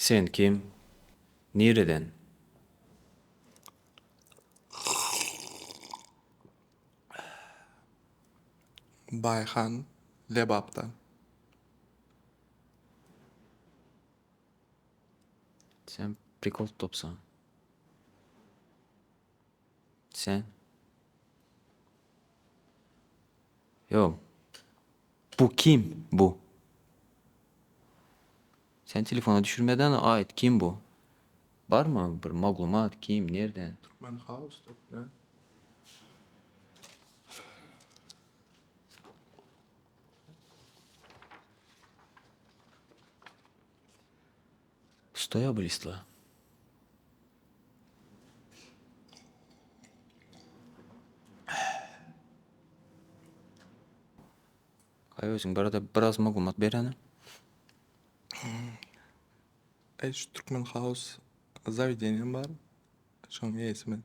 Sen kim? Nereden? Bayhan Lebap'tan. Sen prikol topsan. Sen? Yok. Bu kim? Bu. Sen telefona düşürmeden ait kim bu? Var mı bir maglumat kim? Nereden? Türkmen House ne? Stoya bilistla. Kay özün barada biraz maglumat bereni. Şu Türkmen House заведением var. Şoň esmen.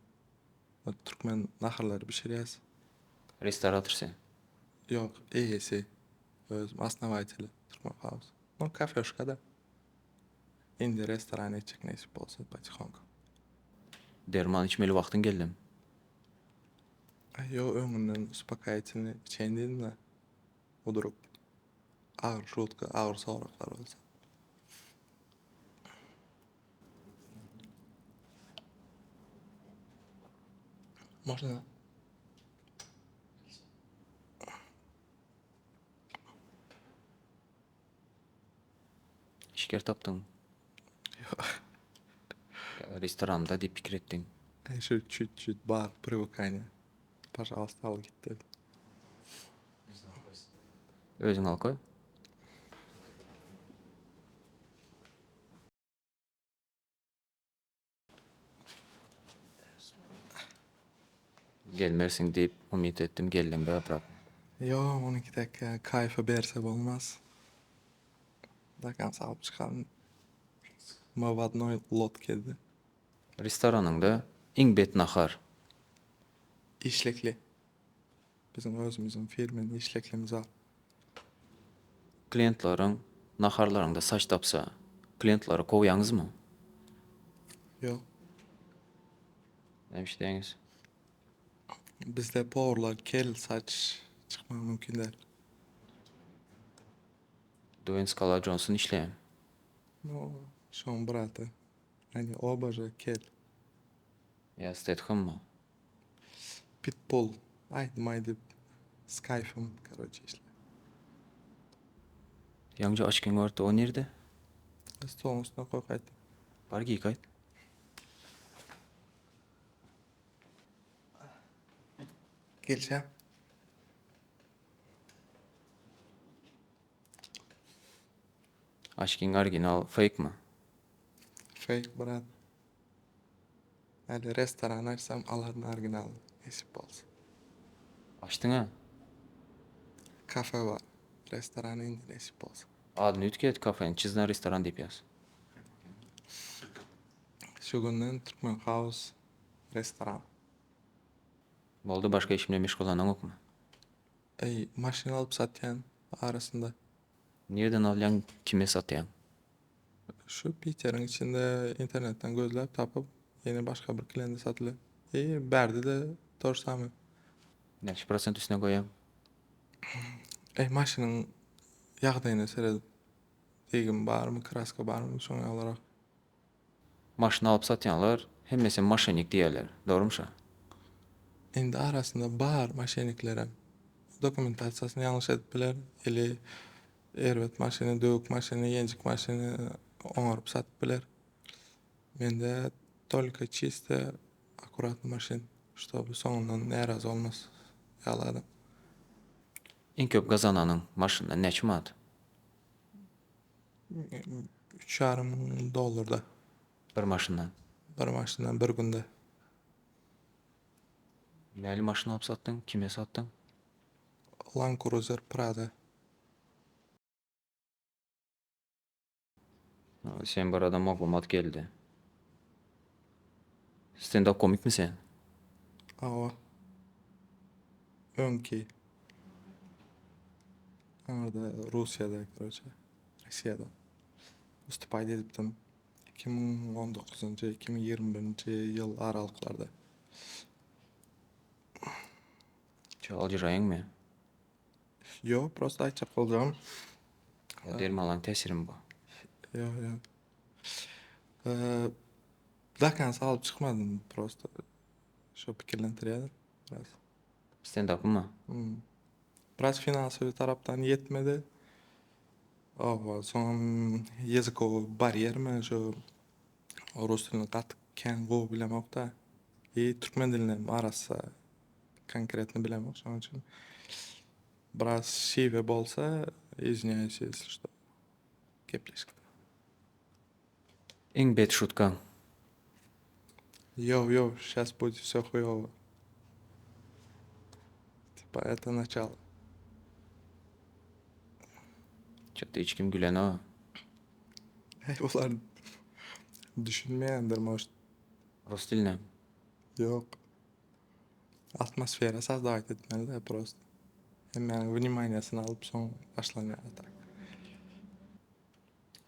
O Türkmen naharları pişirýäs. Restoratör sen. Yok, ehesi. Özüm основатель Türkmen House. No kafeşkada. Indi restoran etjek nesip bolsa patихоньку. Derman içmeli vaktin geldim. Yo öňünden uspokоительный içeň dedim de. Odurup ağır şutka, ağır soğuklar olsa. Можно? İşker taptın. Restoranda deyip fikir ettin. Şu чуть-чуть бар привыкание. Пожалуйста, al git dedi. Özün al koy. Gelmersin deyip umut ettim geldim be bırak. Yo, 12 dakika kayfa berse olmaz. Dakan salıp çıkalım. Mavadnoy lot geldi. Restoranında iň bet nahar. İşlekli. Bizim özümüzün firmenin işleklimiz var. Klientlaryň naharlaryňda saç tapsa, klientlary kowaýaňyz mı? Yo, Näme işleýäňiz? bizde powerlar kel saç çıkma mümkün değil. Dwayne Skala Johnson işleýän. No, şon brata. Hani obaja kel. Ya Statham mı? Pitbull. Aydı maydı. Skyf'ım. Короче, işte. Ýaňja açkyň barda o nerede? Stolun üstüne koy kaydı. Bar giy kayt. Geleceğim. Açkyň original fake mı? Fake brat. Hadi restoran açsam aladın orijinal. Nesip olsun. Açdyň ha? Kafe var. Restoran indi nesip olsun. Adyny ütket kafeň çizden restoran diýip ýaz. Şu günden Türkmen House restoran. Boldy başga iş bilen meşgulanyň okmy? Maşina alıp satyan arasında. Nerden alýan, kime satýan? Şu Peter'in içinde internetten gözlep tapıp yeni başka bir kliente satılı. Berdi de torsamy. Näçe prosent üstüne goýam? Maşının ýagdaýyna seredim. Degim barmy, kraska barmy şoňa olarak. Maşyny alyp satýanlar hemmesi maşenik diýerler. Dorumşa? Indi arasında bar maşeniklerem. Dokumentasiýasyny ýalňyş edip biler. Eli erwet maşyny, döwük maşyny, ýenjik maşyny oňaryp satyp biler. Mende только чисто аккуратный машин, чтобы soňundan närazy olmaz. Ýaladym. Iň köp gazananyň maşynda näçe manat? $3,500 da Bir maşyndan. bir maşyndan bir günde. Näli maşyn alyp satdyň? Kime satdyň? Land Cruiser Prado. Sen barada maglumat geldi. Stand-up komik mi sen? Awa. Öňki. Orada Rusya'da, короче, Rusya'da. Уступать edipdim. 2019-2021 yıl aralıklarda. Çal jiraýyňmy? Yo, prosta aýtjak boljam. Ya dermalan täsirim bu. Yo, yo. Dakans alıp çıkmadım prosta. Şu pikirlentirýär biraz. Stand-up'my? Biraz finansiýy tarapdan yetmedi. Soň ýezikowy barýermi şu rus dilini gaty kän gowy bilemokda. Türkmen diline arassa konkretni bilemok. Şoň üçin biraz şiwe bolsa izniýeýsiz что gepleşik. Iň bet şutkaň. Yo, сейчас будет всё хуёво. Типа это начало. Çatda hiç kim gülen o. Ular düşünmeýändir может. Rus diline. Yok. Atmosfera sozdавать etmeli de просто. Hemen вниманиесini alıp soň başlanýar atak.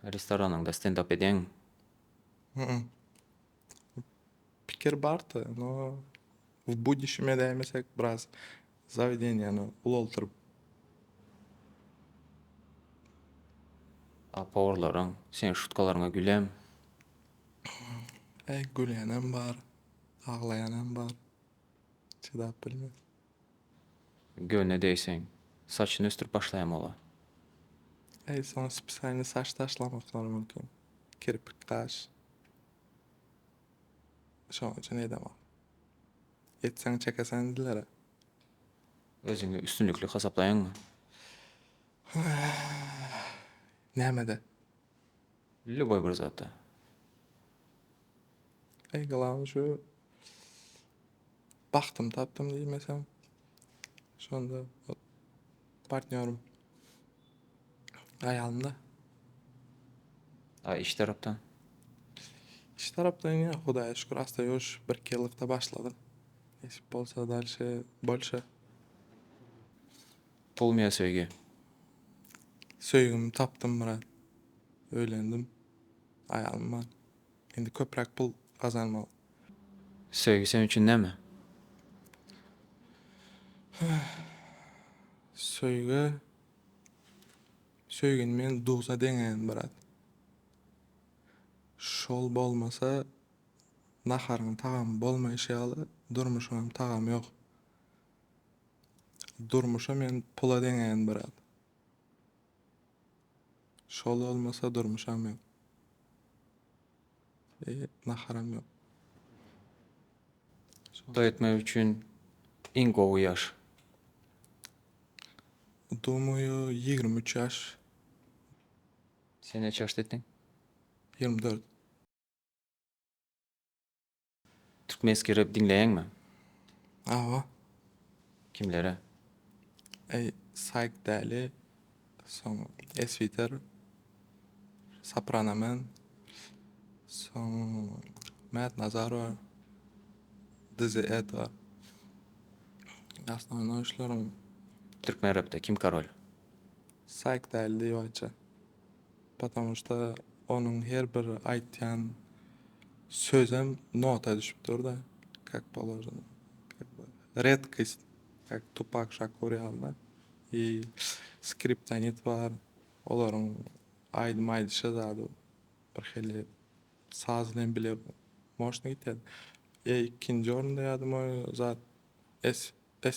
Restoranyňda stand-up edýän. Pikir bardy, no в будущем edemesek biraz заведениýany ulolturup A powurlaryň, sen şutkalaryňa gülem. gülýänem bar, aglaýanem bar. Çydap bilmem. Göne değsen. Saçını östürüp başlayam ola. Soň spesialny saç taşlamaklar mümkin. Kirpik, kaş. Şoň üçin edemok. Etseň çekesen diler. Özüňi üstünlükli hasaplaýanmy? Nämede? Любой bir zatda. Gılan şu baktım taptım diýmesem. Şonda partnýorum aýalymda. A iş tarapdan. İş tarapdan ya Hudaýa şükür asta ýoş 1-2 ýyllykda başlady. Esip bolsa dalşy bolşa. Pulmya söýgi. Söýgüm tapdym murat. Öýlendim. Aýalym bar. Endi köpräk pul gazanmak. Söýgi sen üçin näme? Söýgün men dugza deňen birat. Şol bolmasa naharyň tagamy bolmaýşaly durmuşym tagamy ýok. Durmuşa men pula deňen birat. Şol olmasa durmuşam ýok. Naharam ýok. Toý etmek üçin iň gowy ýaş. Думаю, 23 ýaş, Sen neçe ýaşda etdiň? 24. Türkmenski rap dinleýänmi? Awa, Kimlere? Sayk Däli, soň Esviter, Sopranoman, soň Märt Nazarow, Dizzy Ed bar. Aslında işlerim Türkmen rapda kim karol? Sayk Däli diýýärçi. Потому что onun her bir aýtýan sözem nota düşüpdir da, как положено. Как бы редкость, как Tupac Shakur'da. И Skriptonit var. Olaryň aýdy-maýdy şazady. Bir hili saz bilen bile moşna gitýär. Ikinji orunda ýadım o zat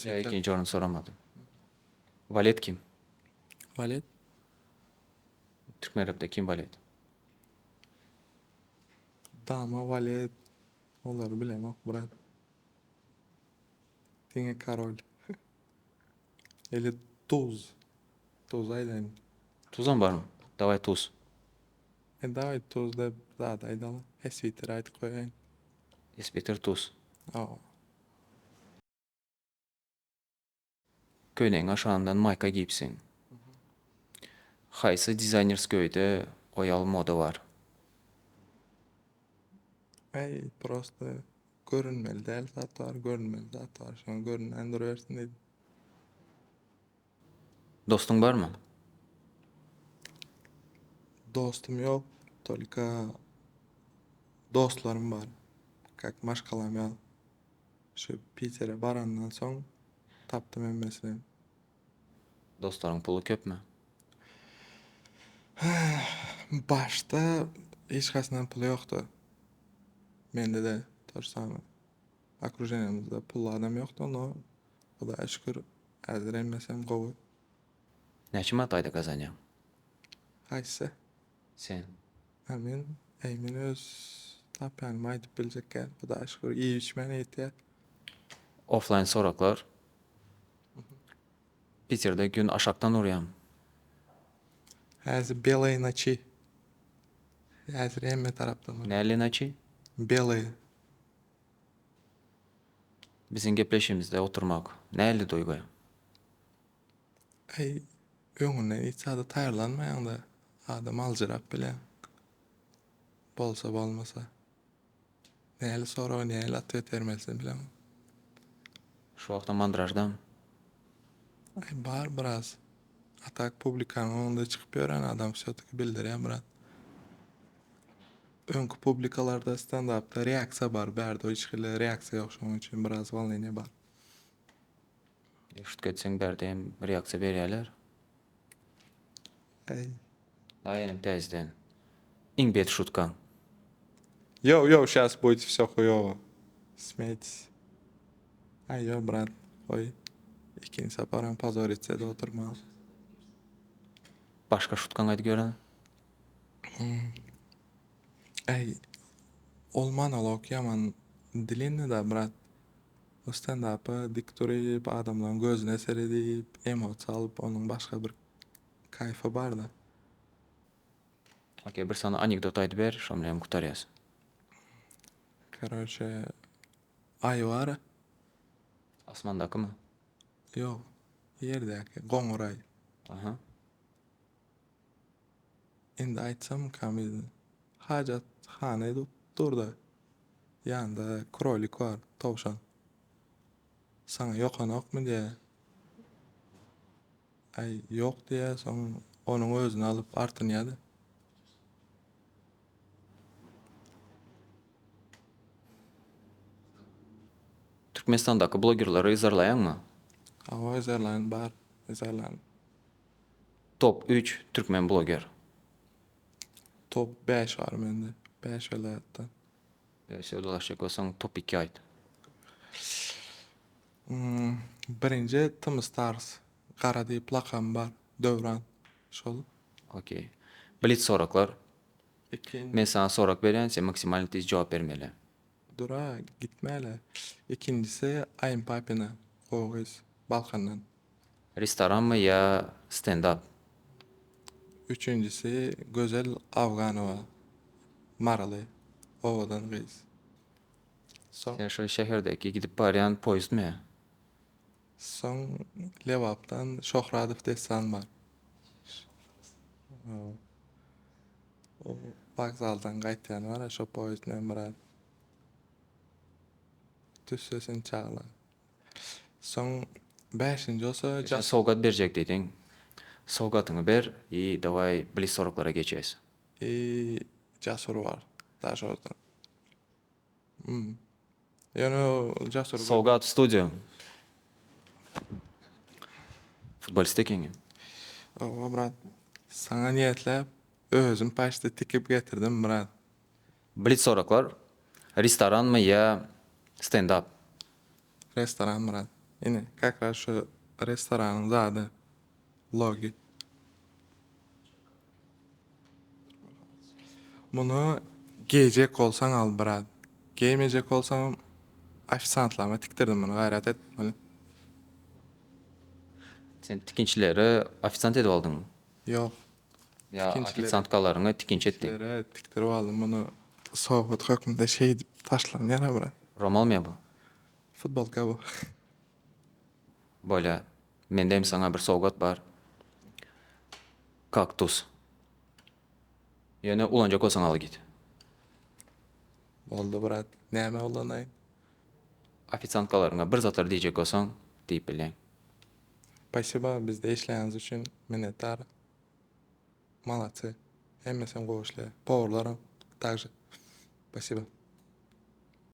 Ya ikinci onu soramadım. Valet kim? Valet. Türkmen rapda kim valet? Dama Valet. Olary bilemok brat. Diňe Karol. Eli Tuz. Tuz aýdan. Tuzan bar mı? Davay tuz. Daýy Tuz dep zat aýdaly. Esviter aýdyp goýaýyn. Espeter tuz. Awa. Köneň aşağından mayka giyipsiň. Haýsy dizaynersköyde oýal moda var? Prosta görünmeli däl zat var, görünmeli zat var. Şoň görünen durýarsyň diýip. Dostun bar mı? Dostum yok. Только dostlarım var. Kak maşgalam ýaly. Şu Piter'e barandan soň tapdym emmesini. Dostlaryň puly köpmü? Başta hiç kasından pulu yoktu. Mende de torsamy. Okrujeniyamyzda pully adam yoktu, onu Hudaýa şükür häzir emmesem gowy. Näçe mat aýda kazanýaň? Haýsy? Sen. Men eýmen öz tapýanymy aýdyp biljekkä. Hudaýa şükür iyi içmän ýetýär. Offline soraklar. Peter'de gün aşaktan urýam. Häzir belay naçy. Häzir emme tarapdan. Näli näçe? Belay. Biziň gepleşimizde oturmak. Näli duýgy? Ay, öňünden hiç sada taýýarlanmaýanda adam aljyrap bile. Bolsa bolmasa. Näli soraw, näli atwet bermesini bilemem. Şu wagtda mandrajdam. Ay, bar biraz. Atak publikanyň oňunda çykyp ýören adam şotaky bildirýär birat. Öňkü publikalarda stand-upda reaksiýa bar. Bärde hiç hili reaksiýa ýok, şoň üçin biraz walnine bar. Şut ketseň bärdem reaksiýa berýärler. Ay. Daýanym täzeden. Iň bet şutkaň. Yo, сейчас будет всё хуёво. Смейтесь. Ay, yo, брат, ой. İkinci saparan pazar etse de oturmaz. Başga şutkaň aýdy gören. Ay, ol monolog yaman dilini da brat. O stand-up'ı dik durup, adamların gözüne eser edip, emot alıp, onun başka bir kayfı bar da. Okey, bir sana anekdot aýdyp ber, şo bilen gutarýas. Короче, ay var. Asmandakymy? Yok. Yerdäki goňur ay. Aha. Endi aýtsam kamil. Hajat hany durdy. Ýanda krolik var, towşan. Sana ýokanokmy diýe. Ay, ýok diýe, soň onuň özüni alyp artynýady. Türkmenistandaky blogerlary izarlaýanmy? Awa ezerlen bar, ezerlen. Top 3 türkmen bloger. Top 5 var mende. 5 öyle hatta. Şeýle dolaşjak bolsaň top 2 aýt. Birinci Tim Stars. Kara diýip lakam bar. Dövran. Şol. Okey. Blitz soraklar. İkinci Men sana sorak berýän, sen maksimal tez jogap bermeli. dura gitmeli. İkincisi Ayın Papina. Oğuz. Balkan'dan. Restoranmy ýa stand-up? Üçüncüsü Gözel Afganova. Maralı. Ovadan kız. Sen şo şäherdeki gidip barýan poýzdmy? Son Levap'tan Şohradov Desan var. O vokzaldan gaýtýan var, şo poýzd bilen barar. Tüssesini çağla. Son 5-nji olsa Sen sowgat berjek diýdiň. Sowgatyňy ber, dawai blitz soraklara geçýäs. Jasur var. Daş orada. Yani Jasur var. Sowgat studio. Futbolist ekeňi. O brat. Sana niyetlep özüm paşta tikip getirdim brat. Blitz soraklar. Restoranmy ýa stand-up? Restoran brat. Yine как раз şu restoranın zadı logi. Bunu giyecek olsan al brat. Giymeyecek olsan ofisantlama tiktirdim bunu gayret et. Böyle. Sen tikinçileri ofisant edip aldyňmy? Yok. Ya Tikinçileri- ofisantkalarını tikinç etdi. Tikinçilere tiktirip aldım bunu. Soğuk hökmünde şey taşlan yana brat. Romal mı bu? Futbolka bu. Böyle mendem sana bir sowgat bar. Kaktus. Yani ulanacak olsan al git. Oldu brat. Näme olanay? Ofisantkalarına bir zatlar diýjek olsan diýip bilen. Спасибо bizde işleýäňiz üçin minnetdar. Malatsy. Hemme sen gowy işle. Powurlaram. Также. Spasibo.